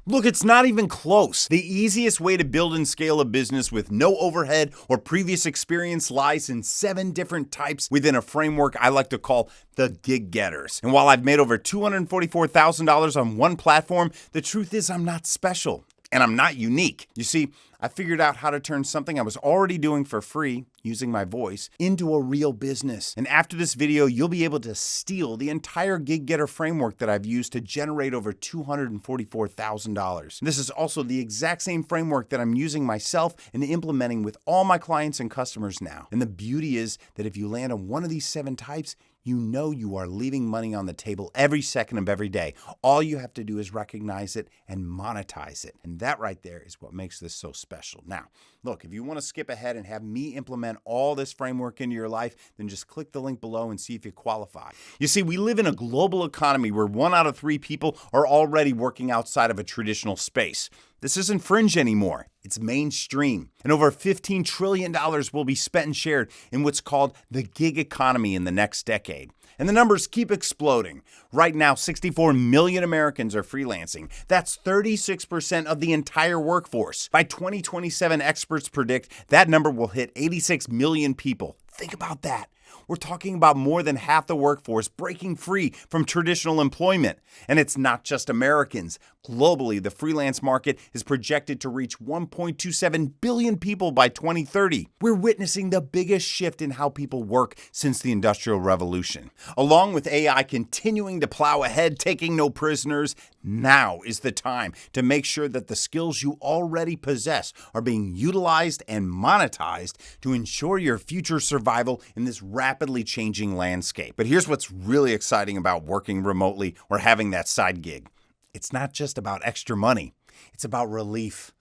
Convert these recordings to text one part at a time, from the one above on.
Look, it's not even close. The easiest way to build and scale a business with no overhead or previous experience lies in 7 different types within a framework I like to call the gig getters. And while I've made over $244,000 on one platform, the truth is I'm not special. And I'm not unique. You see, I figured out how to turn something I was already doing for free, using my voice, into a real business. And after this video, you'll be able to steal the entire gig getter framework that I've used to generate over $244,000. This is also the exact same framework that I'm using myself and implementing with all my clients and customers now. And the beauty is that if you land on one of these 7 types, you know you are leaving money on the table every second of every day. All you have to do is recognize it and monetize it. And that right there is what makes this so special. Now, look, if you want to skip ahead and have me implement all this framework into your life, then just click the link below and see if you qualify. You see, we live in a global economy where 1 out of 3 people are already working outside of a traditional space. This isn't fringe anymore. It's mainstream. And over $15 trillion will be spent and shared in what's called the gig economy in the next decade. And the numbers keep exploding. Right now, 64 million Americans are freelancing. That's 36% of the entire workforce. By 2027, experts predict that number will hit 86 million people. Think about that. We're talking about more than half the workforce breaking free from traditional employment. And it's not just Americans. Globally, the freelance market is projected to reach 1.27 billion people by 2030. We're witnessing the biggest shift in how people work since the Industrial Revolution. Along with AI continuing to plow ahead, taking no prisoners, now is the time to make sure that the skills you already possess are being utilized and monetized to ensure your future survival in this rapidly changing landscape. But here's what's really exciting about working remotely or having that side gig. It's not just about extra money. It's about relief.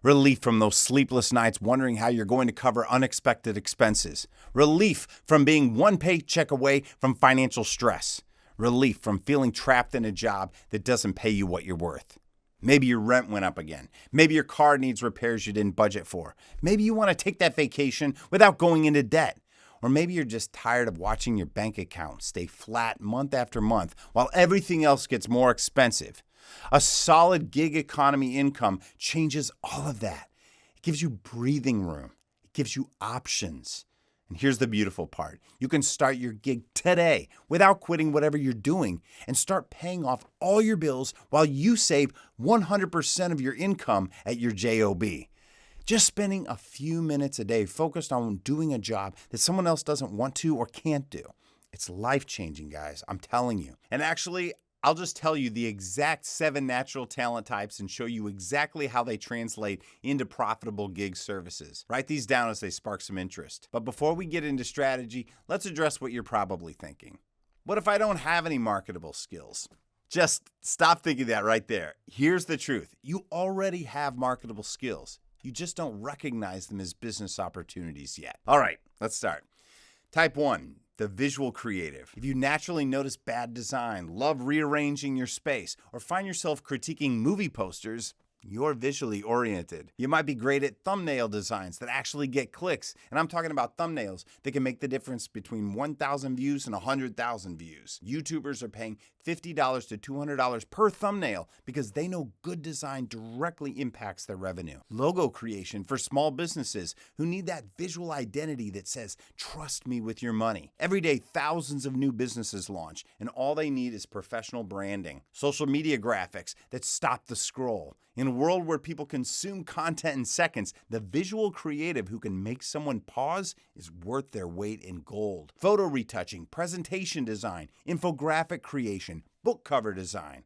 Relief from those sleepless nights wondering how you're going to cover unexpected expenses. Relief from being one paycheck away from financial stress. Relief from feeling trapped in a job that doesn't pay you what you're worth. Maybe your rent went up again. Maybe your car needs repairs you didn't budget for. Maybe you want to take that vacation without going into debt. Or maybe you're just tired of watching your bank account stay flat month after month while everything else gets more expensive. A solid gig economy income changes all of that. It gives you breathing room. It gives you options. And here's the beautiful part. You can start your gig today without quitting whatever you're doing and start paying off all your bills while you save 100% of your income at your job. Just spending a few minutes a day focused on doing a job that someone else doesn't want to or can't do. It's life-changing, guys. I'm telling you. And actually, I'll just tell you the exact 7 natural talent types and show you exactly how they translate into profitable gig services. Write these down as they spark some interest. But before we get into strategy, let's address what you're probably thinking. What if I don't have any marketable skills? Just stop thinking that right there. Here's the truth. You already have marketable skills. You just don't recognize them as business opportunities yet. All right, let's start. Type 1, the visual creative. If you naturally notice bad design, love rearranging your space, or find yourself critiquing movie posters, you're visually oriented. You might be great at thumbnail designs that actually get clicks. And I'm talking about thumbnails that can make the difference between 1,000 views and 100,000 views. YouTubers are paying $50 to $200 per thumbnail because they know good design directly impacts their revenue. Logo creation for small businesses who need that visual identity that says, trust me with your money. Every day, thousands of new businesses launch, and all they need is professional branding. Social media graphics that stop the scroll. In a world where people consume content in seconds, the visual creative who can make someone pause is worth their weight in gold. Photo retouching, presentation design, infographic creation, book cover design.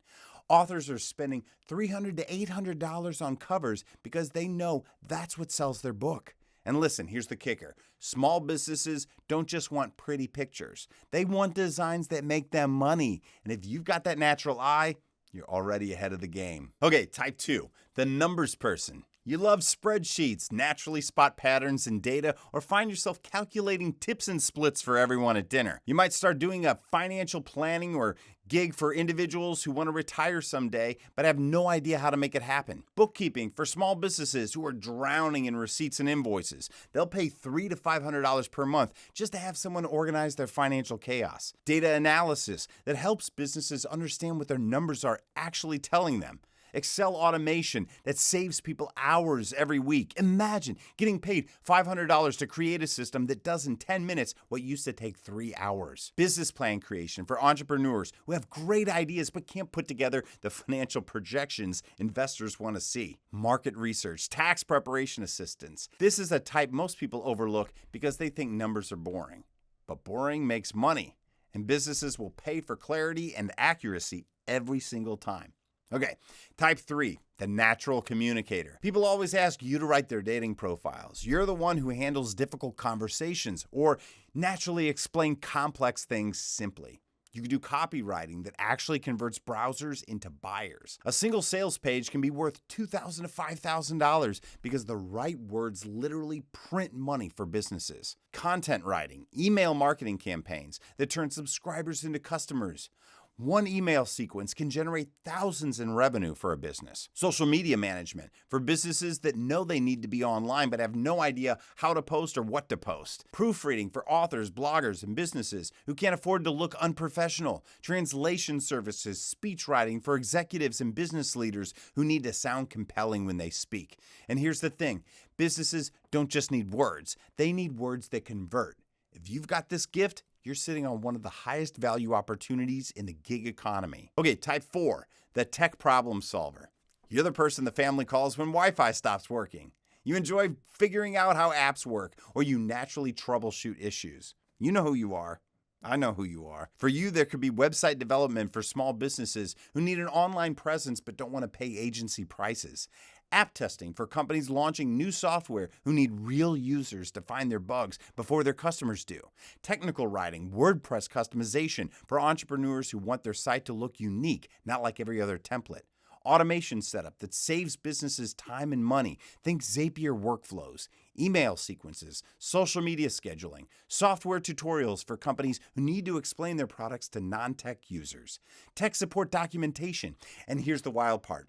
Authors are spending $300 to $800 on covers because they know that's what sells their book. And listen, here's the kicker. Small businesses don't just want pretty pictures. They want designs that make them money. And if you've got that natural eye, you're already ahead of the game. Okay, type 2, the numbers person. You love spreadsheets, naturally spot patterns in data, or find yourself calculating tips and splits for everyone at dinner. You might start doing a financial planning or gig for individuals who want to retire someday but have no idea how to make it happen. Bookkeeping for small businesses who are drowning in receipts and invoices. They'll pay $300 to $500 per month just to have someone organize their financial chaos. Data analysis that helps businesses understand what their numbers are actually telling them. Excel automation that saves people hours every week. Imagine getting paid $500 to create a system that does in 10 minutes what used to take 3 hours. Business plan creation for entrepreneurs who have great ideas but can't put together the financial projections investors want to see. Market research, tax preparation assistance. This is a type most people overlook because they think numbers are boring. But boring makes money, and businesses will pay for clarity and accuracy every single time. Okay, type 3, the natural communicator. People always ask you to write their dating profiles. You're the one who handles difficult conversations or naturally explain complex things simply. You can do copywriting that actually converts browsers into buyers. A single sales page can be worth $2,000 to $5,000 because the right words literally print money for businesses. Content writing, email marketing campaigns that turn subscribers into customers. One email sequence can generate thousands in revenue for a business. Social media management for businesses that know they need to be online but have no idea how to post or what to post. Proofreading for authors, bloggers, and businesses who can't afford to look unprofessional. Translation services, speech writing for executives and business leaders who need to sound compelling when they speak. And here's the thing, businesses don't just need words, they need words that convert. If you've got this gift, you're sitting on one of the highest value opportunities in the gig economy. Okay, type 4, the tech problem solver. You're the person the family calls when Wi-Fi stops working. You enjoy figuring out how apps work, or you naturally troubleshoot issues. You know who you are. I know who you are. For you, there could be website development for small businesses who need an online presence but don't want to pay agency prices. App testing for companies launching new software who need real users to find their bugs before their customers do. Technical writing, WordPress customization for entrepreneurs who want their site to look unique, not like every other template. Automation setup that saves businesses time and money. Think Zapier workflows, email sequences, social media scheduling, software tutorials for companies who need to explain their products to non-tech users, tech support documentation. And here's the wild part.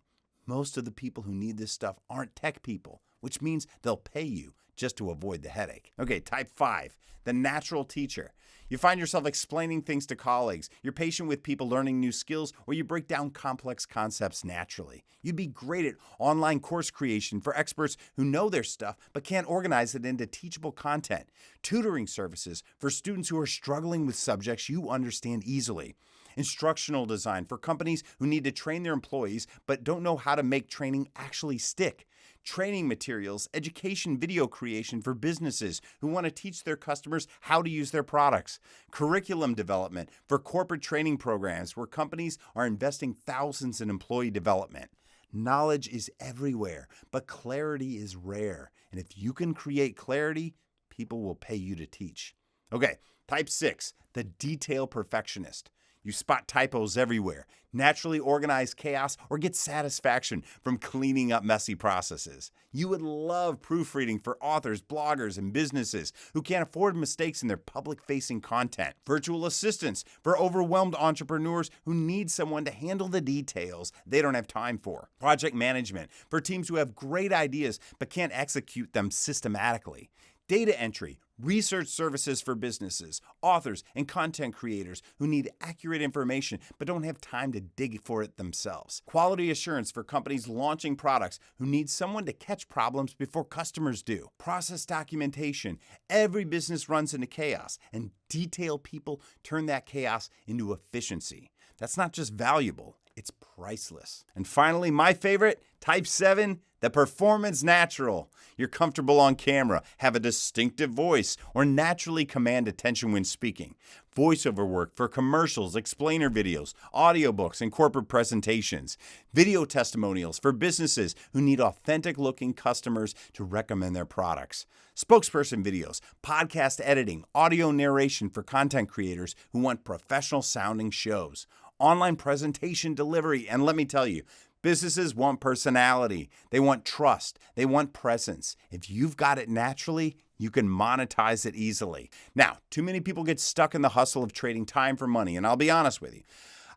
Most of the people who need this stuff aren't tech people, which means they'll pay you just to avoid the headache. Okay, type 5, the natural teacher. You find yourself explaining things to colleagues, you're patient with people learning new skills, or you break down complex concepts naturally. You'd be great at online course creation for experts who know their stuff but can't organize it into teachable content. Tutoring services for students who are struggling with subjects you understand easily. Instructional design for companies who need to train their employees but don't know how to make training actually stick. Training materials, education video creation for businesses who want to teach their customers how to use their products. Curriculum development for corporate training programs where companies are investing thousands in employee development. Knowledge is everywhere, but clarity is rare. And if you can create clarity, people will pay you to teach. Okay, type 6, the detail perfectionist. You spot typos everywhere, naturally organize chaos, or get satisfaction from cleaning up messy processes. You would love proofreading for authors, bloggers, and businesses who can't afford mistakes in their public-facing content. Virtual assistants for overwhelmed entrepreneurs who need someone to handle the details they don't have time for. Project management for teams who have great ideas but can't execute them systematically. Data entry, research services for businesses, authors, and content creators who need accurate information but don't have time to dig for it themselves. Quality assurance for companies launching products who need someone to catch problems before customers do. Process documentation. Every business runs into chaos, and detail people turn that chaos into efficiency. That's not just valuable, it's priceless. And finally, my favorite, type 7, the performance natural. You're comfortable on camera, have a distinctive voice, or naturally command attention when speaking. Voiceover work for commercials, explainer videos, audiobooks, and corporate presentations. Video testimonials for businesses who need authentic-looking customers to recommend their products. Spokesperson videos, podcast editing, audio narration for content creators who want professional-sounding shows. Online presentation delivery, and let me tell you, businesses want personality, they want trust, they want presence. If you've got it naturally, you can monetize it easily. Now, too many people get stuck in the hustle of trading time for money, and I'll be honest with you,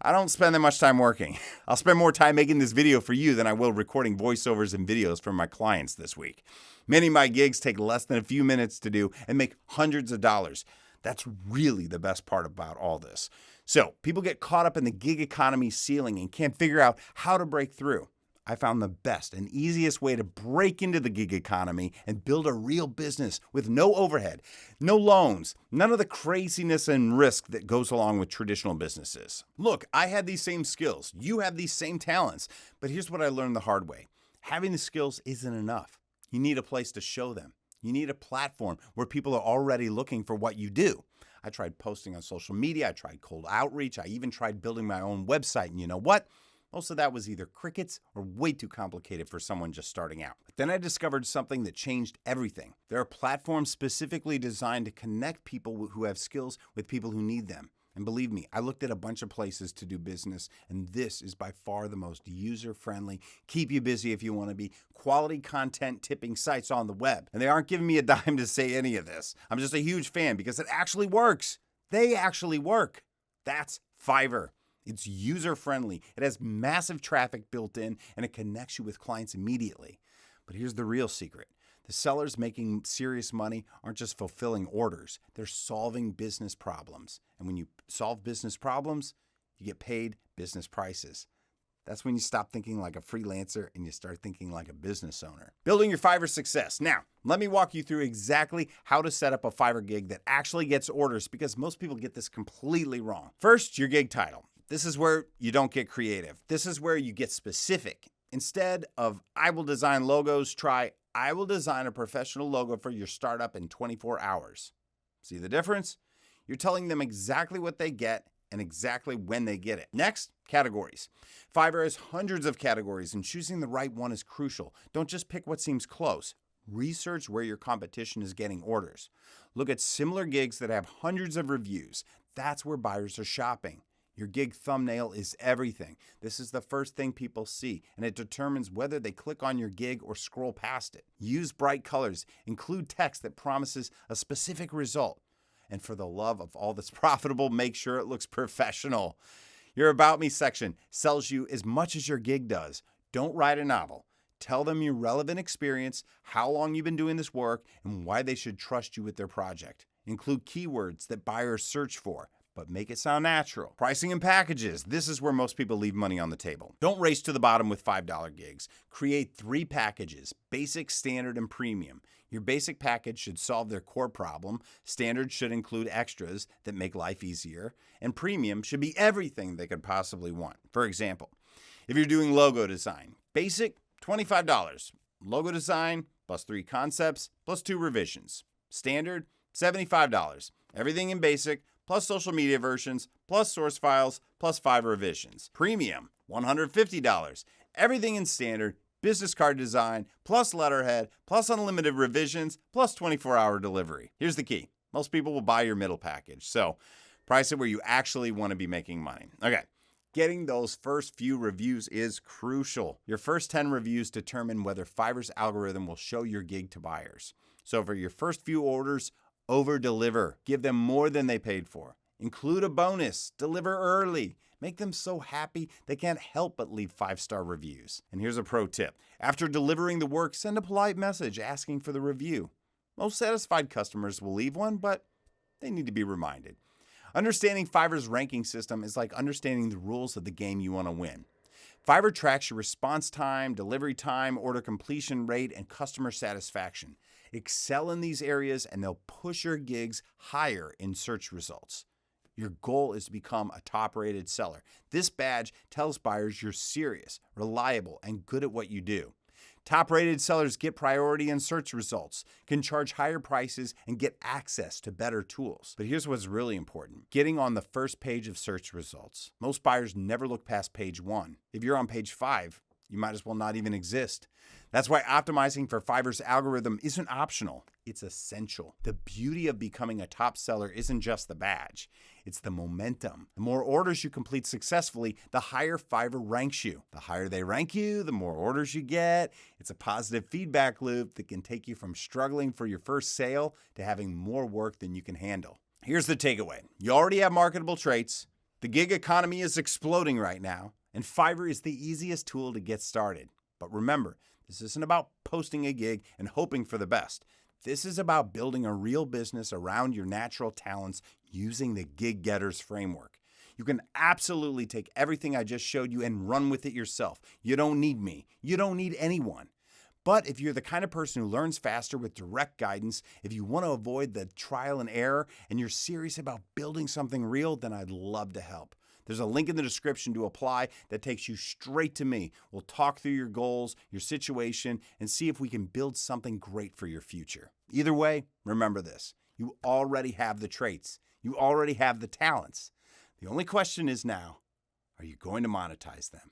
I don't spend that much time working. I'll spend more time making this video for you than I will recording voiceovers and videos for my clients this week. Many of my gigs take less than a few minutes to do and make hundreds of dollars. That's really the best part about all this. So people get caught up in the gig economy ceiling and can't figure out how to break through. I found the best and easiest way to break into the gig economy and build a real business with no overhead, no loans, none of the craziness and risk that goes along with traditional businesses. Look, I had these same skills. You have these same talents. But here's what I learned the hard way. Having the skills isn't enough. You need a place to show them. You need a platform where people are already looking for what you do. I tried posting on social media. I tried cold outreach. I even tried building my own website. And you know what? Most of that was either crickets or way too complicated for someone just starting out. But then I discovered something that changed everything. There are platforms specifically designed to connect people who have skills with people who need them. And believe me, I looked at a bunch of places to do business, and this is by far the most user-friendly, keep you busy if you want to be, quality content tipping sites on the web. And they aren't giving me a dime to say any of this. I'm just a huge fan because it actually works. They actually work. That's Fiverr. It's user-friendly. It has massive traffic built in, and it connects you with clients immediately. But here's the real secret. The sellers making serious money aren't just fulfilling orders. They're solving business problems. And when you solve business problems, you get paid business prices. That's when you stop thinking like a freelancer and you start thinking like a business owner. Building your Fiverr success. Now, let me walk you through exactly how to set up a Fiverr gig that actually gets orders because most people get this completely wrong. First, your gig title. This is where you don't get creative. This is where you get specific. Instead of I will design logos, try I will design a professional logo for your startup in 24 hours. See the difference? You're telling them exactly what they get and exactly when they get it. Next, categories. Fiverr has hundreds of categories, and choosing the right one is crucial. Don't just pick what seems close. Research where your competition is getting orders. Look at similar gigs that have hundreds of reviews. That's where buyers are shopping. Your gig thumbnail is everything. This is the first thing people see, and it determines whether they click on your gig or scroll past it. Use bright colors. Include text that promises a specific result. And for the love of all that's profitable, make sure it looks professional. Your About Me section sells you as much as your gig does. Don't write a novel. Tell them your relevant experience, how long you've been doing this work, and why they should trust you with their project. Include keywords that buyers search for, but make it sound natural. Pricing and packages. This is where most people leave money on the table. Don't race to the bottom with $5 gigs. Create 3 packages, basic, standard, and premium. Your basic package should solve their core problem. Standard should include extras that make life easier. And premium should be everything they could possibly want. For example, if you're doing logo design, basic, $25. Logo design, plus 3 concepts, plus 2 revisions. Standard, $75. Everything in basic, plus social media versions, plus source files, plus 5 revisions. Premium, $150. Everything in standard, business card design, plus letterhead, plus unlimited revisions, plus 24-hour delivery. Here's the key. Most people will buy your middle package, so price it where you actually want to be making money. Okay, getting those first few reviews is crucial. Your first 10 reviews determine whether Fiverr's algorithm will show your gig to buyers. So for your first few orders, over-deliver. Give them more than they paid for. Include a bonus. Deliver early. Make them so happy they can't help but leave 5-star reviews. And here's a pro tip. After delivering the work, send a polite message asking for the review. Most satisfied customers will leave one, but they need to be reminded. Understanding Fiverr's ranking system is like understanding the rules of the game you want to win. Fiverr tracks your response time, delivery time, order completion rate, and customer satisfaction. Excel in these areas and they'll push your gigs higher in search results. Your goal is to become a top-rated seller. This badge tells buyers you're serious, reliable, and good at what you do. Top-rated sellers get priority in search results, can charge higher prices, and get access to better tools. But here's what's really important. Getting on the first page of search results. Most buyers never look past page 1. If you're on page 5, you might as well not even exist. That's why optimizing for Fiverr's algorithm isn't optional. It's essential. The beauty of becoming a top seller isn't just the badge. It's the momentum. The more orders you complete successfully, the higher Fiverr ranks you. The higher they rank you, the more orders you get. It's a positive feedback loop that can take you from struggling for your first sale to having more work than you can handle. Here's the takeaway. You already have marketable traits. The gig economy is exploding right now, and Fiverr is the easiest tool to get started. But remember, this isn't about posting a gig and hoping for the best. This is about building a real business around your natural talents using the Gig Getters framework. You can absolutely take everything I just showed you and run with it yourself. You don't need me. You don't need anyone. But if you're the kind of person who learns faster with direct guidance, if you want to avoid the trial and error, and you're serious about building something real, then I'd love to help. There's a link in the description to apply that takes you straight to me. We'll talk through your goals, your situation, and see if we can build something great for your future. Either way, remember this. You already have the traits. You already have the talents. The only question is now, are you going to monetize them?